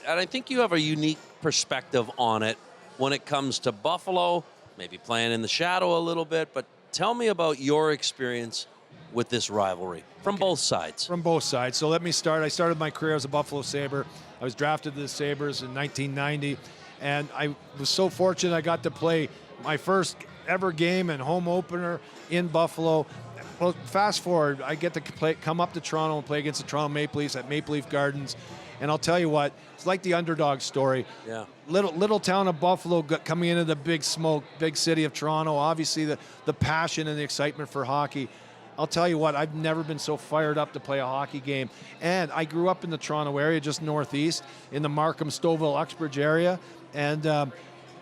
and I think you have a unique perspective on it when it comes to Buffalo, maybe playing in the shadow a little bit, but tell me about your experience with this rivalry from both sides. From both sides. So let me start. I started my career as a Buffalo Sabre. I was drafted to the Sabres in 1990, and I was so fortunate I got to play my first ever game and home opener in Buffalo. Well, fast forward, I get to come up to Toronto and play against the Toronto Maple Leafs at Maple Leaf Gardens. And I'll tell you what, it's like the underdog story. Yeah. Little town of Buffalo coming into the big smoke, big city of Toronto. Obviously, the passion and the excitement for hockey. I'll tell you what, I've never been so fired up to play a hockey game. And I grew up in the Toronto area, just northeast, in the Markham, Stouffville, Uxbridge area. And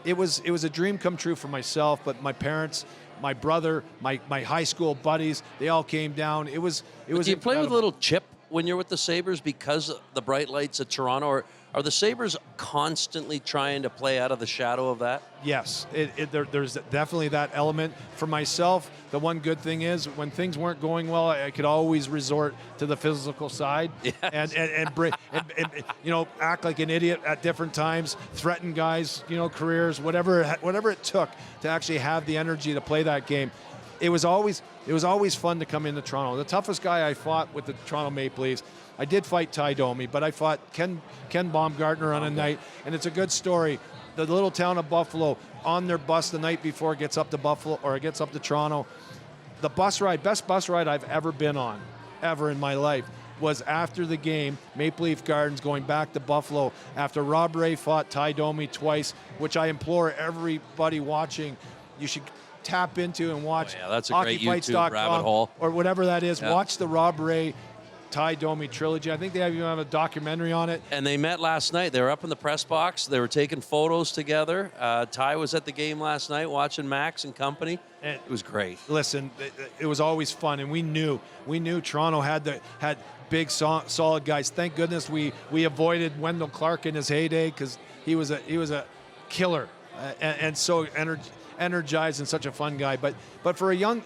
it was a dream come true for myself, but my parents, my brother, my high school buddies, they all came down. It was Do you play with a incredible. little chip when you're with the Sabres because of the bright lights of Toronto, or are the Sabres constantly trying to play out of the shadow of that? Yes, there's definitely that element. For myself, the one good thing is when things weren't going well, I could always resort to the physical side. Yes. and you know, act like an idiot at different times, threaten guys, you know, careers, whatever it took to actually have the energy to play that game. It was always fun to come into Toronto. The toughest guy I fought with the Toronto Maple Leafs, I did fight Ty Domi, but I fought Ken Baumgartner on a night, and it's a good story. The little town of Buffalo, on their bus the night before it gets up to Buffalo, or it gets up to Toronto, the bus ride, best bus ride I've ever been on, ever in my life, was after the game, Maple Leaf Gardens, going back to Buffalo after Rob Ray fought Ty Domi twice, which I implore everybody watching, you should tap into and watch. Oh, yeah, that's a great hockeyfights.com YouTube rabbit hole. or whatever that is. Yeah. Watch the Rob Ray Ty Domi trilogy. I think they even have a documentary on it. And they met last night. They were up in the press box. They were taking photos together. Ty was at the game last night watching Max and company. And it was great. Listen, it was always fun, and we knew Toronto had big, solid guys. Thank goodness we avoided Wendell Clark in his heyday, because he was a killer and so energized and such a fun guy. But for a young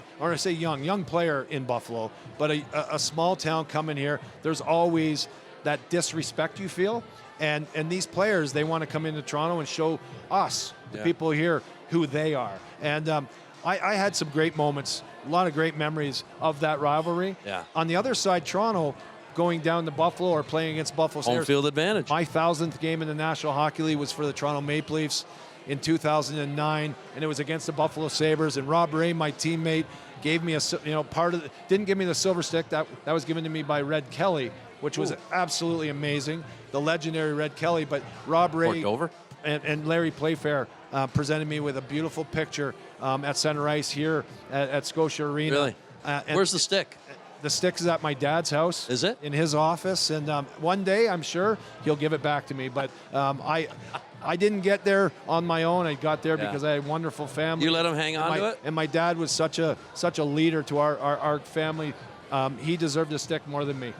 player in Buffalo, but a small town coming here, there's always that disrespect you feel. And these players, they want to come into Toronto and show us, the people here, who they are. And I had some great moments, a lot of great memories of that rivalry. Yeah. On the other side, Toronto, going down to Buffalo or playing against Buffalo Home Sabres. field advantage. My 1,000th game in the National Hockey League was for the Toronto Maple Leafs in 2009, and it was against the Buffalo Sabres. And Rob Ray, my teammate, gave me didn't give me the silver stick. That was given to me by Red Kelly, which was absolutely amazing, the legendary Red Kelly. But Rob Ray and Larry Playfair presented me with a beautiful picture at center ice here at Scotia Arena. Really? Where's the stick? The stick is at my dad's house. Is it? In his office. And one day, I'm sure, he'll give it back to me. But I didn't get there on my own. I got there because I had a wonderful family. You let him hang on to it? And my dad was such a leader to our family. He deserved a stick more than me.